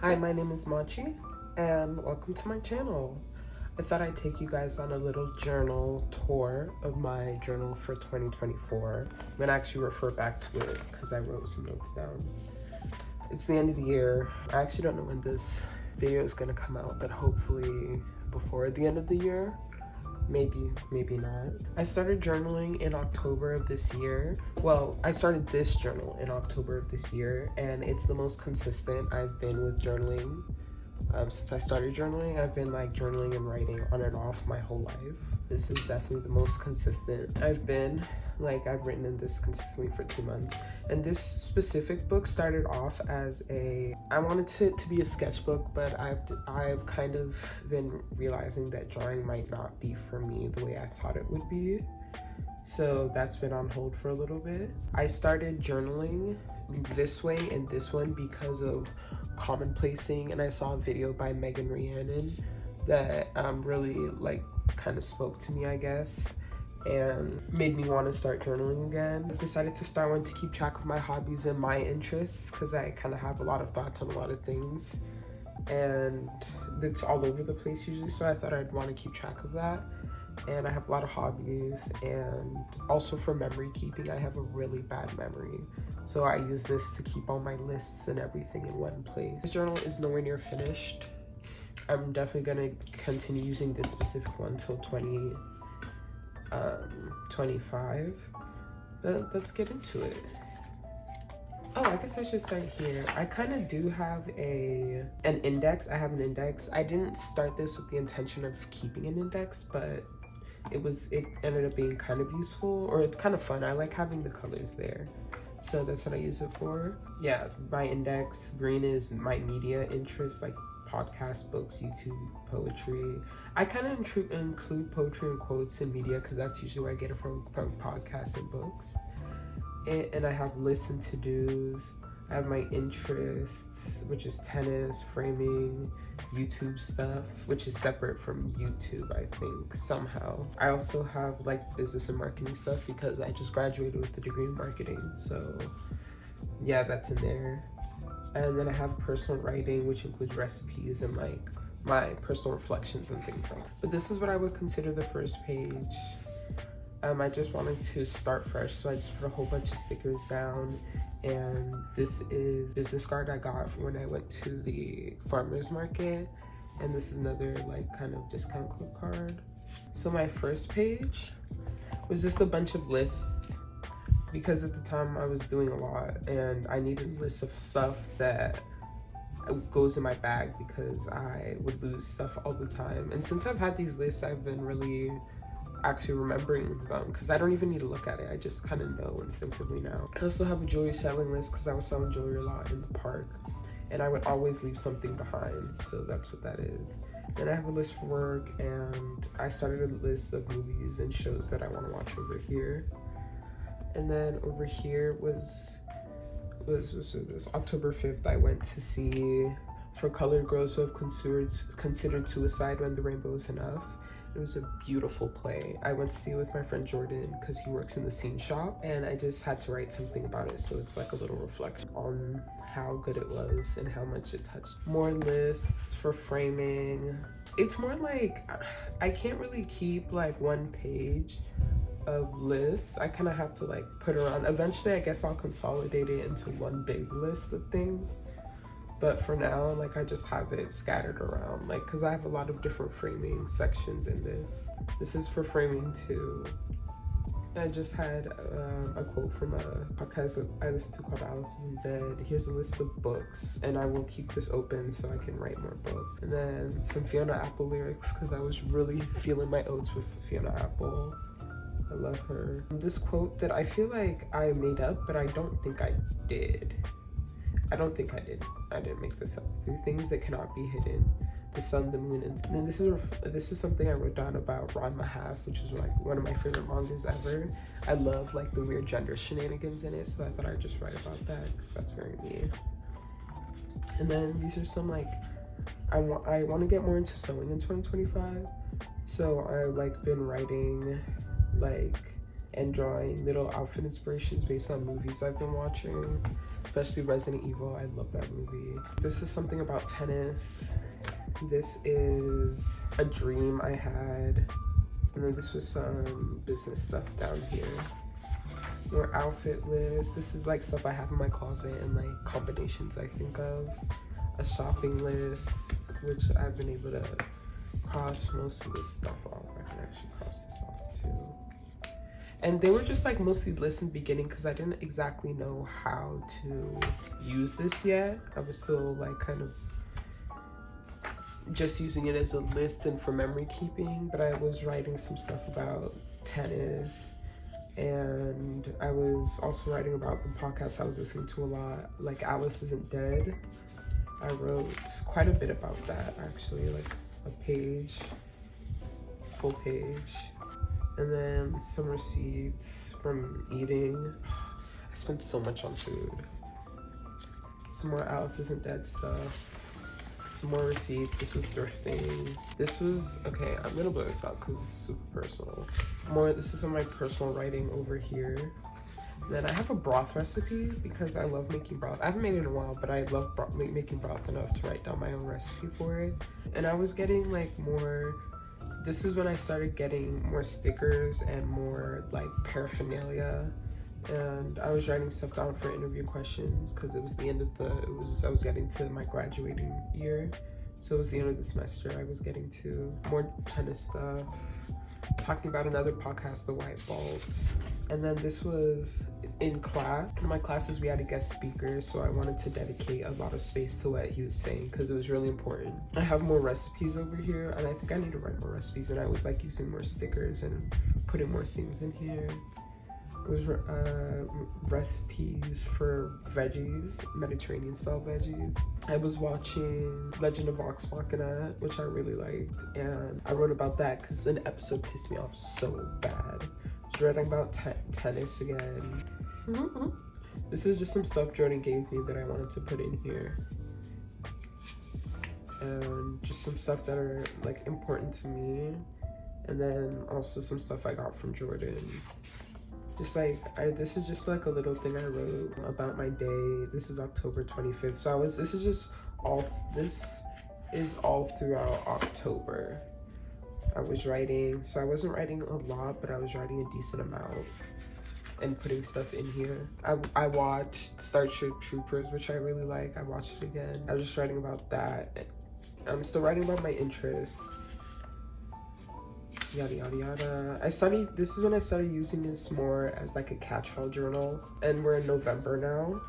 Hi, my name is Machi, and welcome to my channel. I thought I'd take you guys on a little journal tour of my journal for 2024. I'm gonna actually refer back to it because I wrote some notes down. It's the end of the year. I actually don't know when this video is gonna come out, but hopefully before the end of the year. Maybe not. I started journaling in October of this year. Well, I started this journal in October of this year, and it's the most consistent I've been with journaling. Since I started journaling, I've been like journaling and writing on and off my whole life. This is definitely the most consistent I've been. Like, I've written in this consistently for 2 months. And this specific book started off as I wanted it to be a sketchbook, but I've kind of been realizing that drawing might not be for me the way I thought it would be. So that's been on hold for a little bit. I started journaling this way and this one because of commonplacing, and I saw a video by Megan Rhiannon that really like kind of spoke to me, I guess, and made me want to start journaling again. I decided to start one to keep track of my hobbies and my interests because I kind of have a lot of thoughts on a lot of things and it's all over the place usually, so I thought I'd want to keep track of that. And I have a lot of hobbies, and also for memory keeping, I have a really bad memory, so I use this to keep all my lists and everything in one place. This journal is nowhere near finished. I'm definitely gonna continue using this specific one till 2025, but let's get into it. Oh, I guess I should start here. I kind of do have an index. I have an index. I didn't start this with the intention of keeping an index, but it ended up being kind of useful, or it's kind of fun. I like having the colors there, so that's what I use it for. Yeah, my index. Green is my media interest, like podcasts, books, YouTube, poetry. I kind of include poetry and quotes in media because that's usually where I get it from podcasts and books. And I have listen to-dos. I have my interests, which is tennis, framing, YouTube stuff, which is separate from YouTube, I think, somehow. I also have like business and marketing stuff because I just graduated with a degree in marketing, so yeah, that's in there. And then I have personal writing, which includes recipes and like my personal reflections and things like that. But this is what I would consider the first page. I just wanted to start fresh, so I just put a whole bunch of stickers down, and this is business card I got when I went to the farmer's market, and this is another like kind of discount code card. So my first page was just a bunch of lists because at the time I was doing a lot and I needed a list of stuff that goes in my bag because I would lose stuff all the time. And since I've had these lists, I've been really actually remembering them because I don't even need to look at it. I just kind of know instinctively now. I also have a jewelry selling list because I was selling jewelry a lot in the park and I would always leave something behind, so that's what that is. Then I have a list for work, and I started a list of movies and shows that I want to watch over here. And then over here was October 5th, I went to see For Colored Girls Who Have Considered Suicide When the Rainbow Is Enough. It was a beautiful play. I went to see it with my friend Jordan because he works in the scene shop, and I just had to write something about it, so it's like a little reflection on how good it was and how much it touched. More lists for framing. It's more like I can't really keep like one page of lists. I kind of have to like put around. Eventually I guess I'll consolidate it into one big list of things, but for now, like, I just have it scattered around, like, because I have a lot of different framing sections in this. This is for framing too. I just had a quote from a podcast I listen to called Alice in Bed. Here's a list of books, and I will keep this open so I can write more books. And then some Fiona Apple lyrics because I was really feeling my oats with Fiona Apple. I love her. This quote that I feel like I made up, but I don't think I did. I didn't make this up. 3 things that cannot be hidden: the sun, the moon, and then this is something I wrote down about Ron Mahaf, which is like one of my favorite mangas ever. I love like the weird gender shenanigans in it, so I thought I'd just write about that because that's very me. And then these are some like I want to get more into sewing in 2025, so I like been writing like and drawing little outfit inspirations based on movies I've been watching. especially Resident Evil. I love that movie. This is something about tennis. This is a dream I had. And then this was some business stuff down here. More outfit list. This is like stuff I have in my closet and like combinations I think of. A shopping list, which I've been able to cross most of this stuff off. I can actually cross this off too. And they were just like mostly lists in the beginning because I didn't exactly know how to use this yet. I was still like kind of just using it as a list and for memory keeping, but I was writing some stuff about tennis, and I was also writing about the podcast I was listening to a lot, like Alice Isn't Dead. I wrote quite a bit about that actually, like a page, full page, and then some receipts from eating. I spent so much on food. Some more Alice Isn't Dead stuff. Some more receipts. This was thrifting. This was, okay, I'm gonna blow this out because it's super personal. This is some of my personal writing over here. And then I have a broth recipe because I love making broth. I haven't made it in a while, but I love making broth enough to write down my own recipe for it. And I was getting like more, this is when I started getting more stickers and more like paraphernalia. And I was writing stuff down for interview questions because it was the end of I was getting to my graduating year. So it was the end of the semester. I was getting to more tennis stuff, talking about another podcast, The White Vault. And then this was in class. In my classes, we had a guest speaker, so I wanted to dedicate a lot of space to what he was saying because it was really important. I have more recipes over here, and I think I need to write more recipes, and I was like using more stickers and putting more things in here. It was recipes for veggies, Mediterranean style veggies. I was watching Legend of Vox Machina, which I really liked, and I wrote about that because an episode pissed me off so bad. I was writing about tennis again. This is just some stuff Jordan gave me that I wanted to put in here. And just some stuff that are like important to me. And then also some stuff I got from Jordan. Just like, this is just like a little thing I wrote about my day. This is October 25th. So this is all throughout October. I was writing, so I wasn't writing a lot, but I was writing a decent amount and putting stuff in here. I watched Starship Troopers, which I really like. I watched it again. I was just writing about that. I'm still writing about my interests. Yada yada yada. This is when I started using this more as like a catch-all journal, and we're in November now,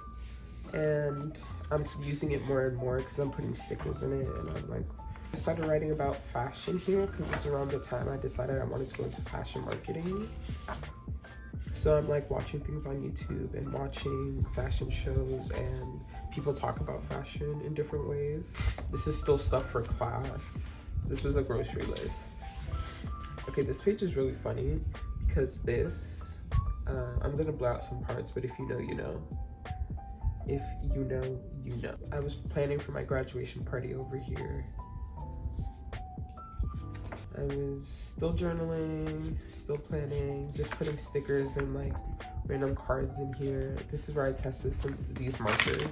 and I'm using it more and more because I'm putting stickers in it, and I'm like, I started writing about fashion here because it's around the time I decided I wanted to go into fashion marketing. So I'm like watching things on YouTube and watching fashion shows and people talk about fashion in different ways. This is still stuff for class. This was a grocery list. Okay, this page is really funny because this, I'm gonna blur out some parts, but if you know, you know. If you know, you know. I was planning for my graduation party over here. I was still journaling, still planning, just putting stickers and like random cards in here. This is where I tested some of these markers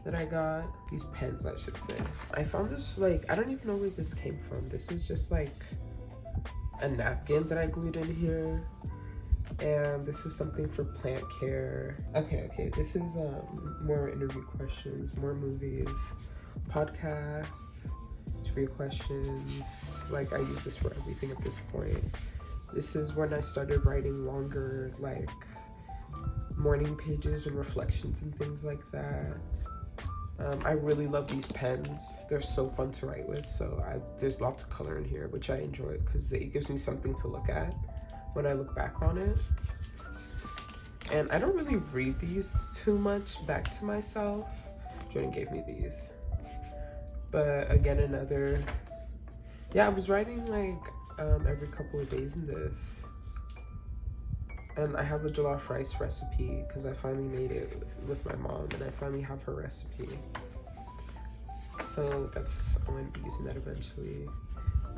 that I got. These pens, I should say. I found this, like, I don't even know where this came from. This is just like a napkin that I glued in here. And this is something for plant care. Okay, this is more interview questions, more movies, podcasts, 3 questions. Like, I use this for everything at this point. This is when I started writing longer, like, morning pages and reflections and things like that. I really love these pens. They're so fun to write with, so there's lots of color in here, which I enjoy because it gives me something to look at when I look back on it. And I don't really read these too much back to myself. Jordan gave me these. But again, I was writing like every couple of days in this. And I have a jollof rice recipe because I finally made it with my mom and I finally have her recipe. So I'm going to be using that eventually.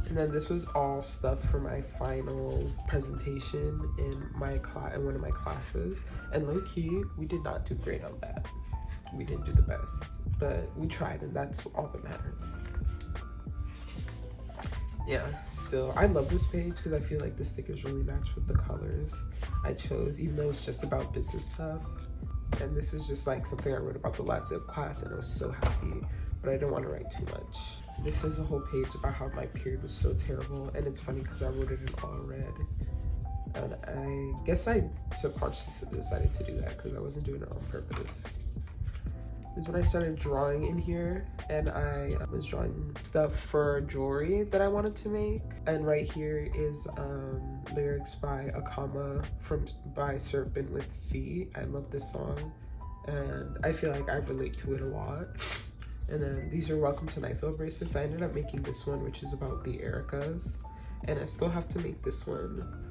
And then this was all stuff for my final presentation in one of my classes. And low-key, we did not do great on that. we didn't do the best, but we tried, and that's all that matters. Yeah, still, I love this page because I feel like the stickers really match with the colors I chose, even though it's just about business stuff. And this is just like something I wrote about the last day of class, and I was so happy, but I didn't want to write too much. This is a whole page about how my period was so terrible, and it's funny because I wrote it in all red. And I guess I subconsciously decided to do that because I wasn't doing it on purpose. This is when I started drawing in here, and I was drawing stuff for jewelry that I wanted to make. And right here is lyrics by Akama by Serpent with Feet. I love this song, and I feel like I relate to it a lot. And then these are Welcome to Night Vale bracelets. I ended up making this one, which is about the Ericas, and I still have to make this one.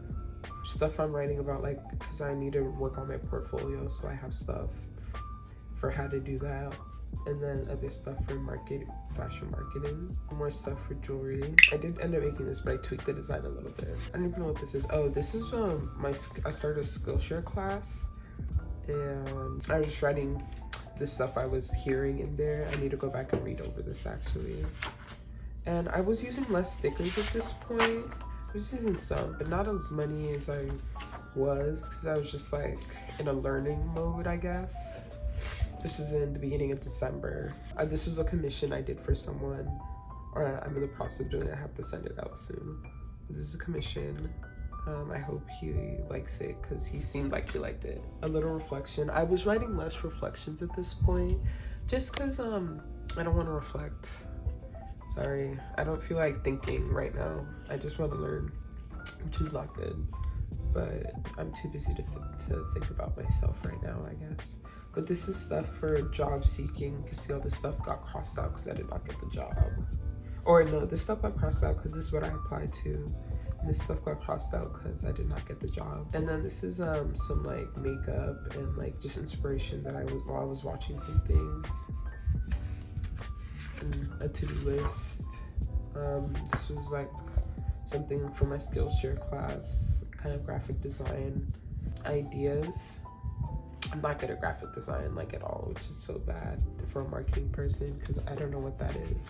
Stuff I'm writing about, like, because I need to work on my portfolio, so I have stuff for how to do that. And then other stuff for fashion marketing, more stuff for jewelry. I did end up making this, but I tweaked the design a little bit. I don't even know what this is. Oh, this is I started a Skillshare class, and I was just writing the stuff I was hearing in there. I need to go back and read over this actually. And I was using less stickers at this point. I was using some, but not as many as I was, because I was just like in a learning mode, I guess. This was in the beginning of December. This was a commission I did for someone, or I'm in the process of doing it. I have to send it out soon. This is a commission. I hope he likes it because he seemed like he liked it. A little reflection. I was writing less reflections at this point just because I don't want to reflect. Sorry, I don't feel like thinking right now. I just want to learn, which is not good. But I'm too busy to think about myself right now, I guess. But this is stuff for job seeking. You can see all this stuff got crossed out because I did not get the job. Or no, this stuff got crossed out because this is what I applied to. And this stuff got crossed out because I did not get the job. And then this is some like makeup and like just inspiration that while I was watching some things. And a to-do list. This was like something for my Skillshare class, kind of graphic design ideas. I'm not good at graphic design like at all, which is so bad for a marketing person because I don't know what that is.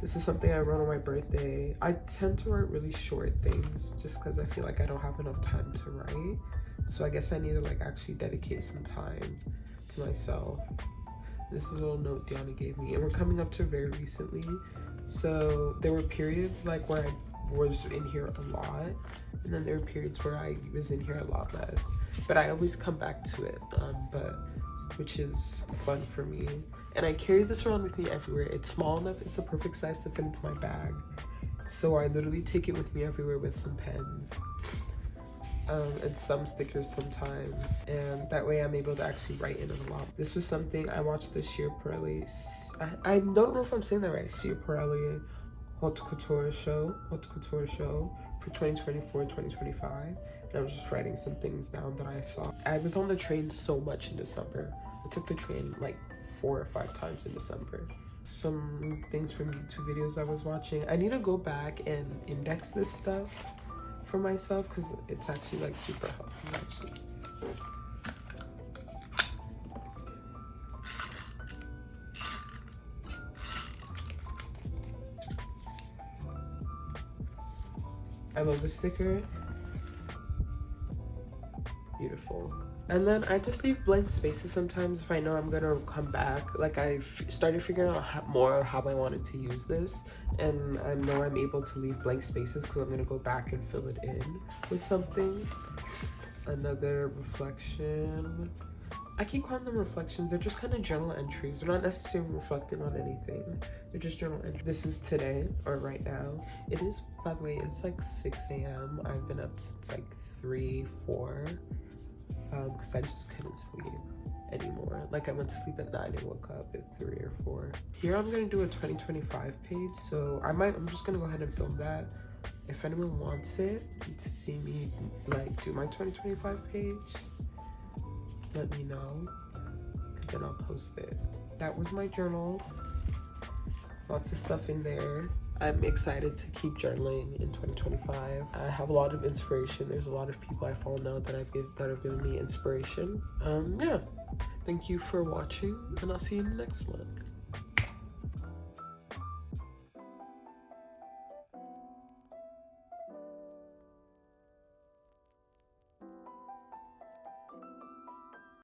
This is something I wrote on my birthday. I tend to write really short things just because I feel like I don't have enough time to write. So I guess I need to like actually dedicate some time to myself. This is a little note Diana gave me, and we're coming up to very recently. So there were periods like where I was in here a lot, and then there were periods where I was in here a lot less. But I always come back to it, which is fun for me. And I carry this around with me everywhere. It's small enough, it's the perfect size to fit into my bag. So I literally take it with me everywhere with some pens. And some stickers sometimes, and that way I'm able to actually write in it a lot. This was something I watched the Schiaparelli, I don't know if I'm saying that right, Schiaparelli Haute Couture show for 2024-2025, and I was just writing some things down that I saw. I was on the train so much in December. I took the train like 4 or 5 times in December. Some things from YouTube videos I was watching. I need to go back and index this stuff for myself because it's actually like super helpful actually. I love the sticker. Beautiful. And then I just leave blank spaces sometimes if I know I'm gonna come back. Like I started figuring out more how I wanted to use this, and I know I'm able to leave blank spaces because I'm gonna go back and fill it in with something. Another reflection. I keep calling them reflections. They're just kind of journal entries. They're not necessarily reflecting on anything. They're just journal entries. This is today, or right now. It is, by the way, it's like 6 a.m. I've been up since like 3, 4. Because I just couldn't sleep anymore. Like I went to sleep at 9 and woke up at 3 or 4. Here I'm gonna do a 2025 page, so I'm just gonna go ahead and film that. If anyone wants it to see me like do my 2025 page, let me know, because then I'll post it. That was my journal. Lots of stuff in there. I'm excited to keep journaling in 2025. I have a lot of inspiration. There's a lot of people I follow now that have given me inspiration. Yeah. Thank you for watching, and I'll see you in the next one.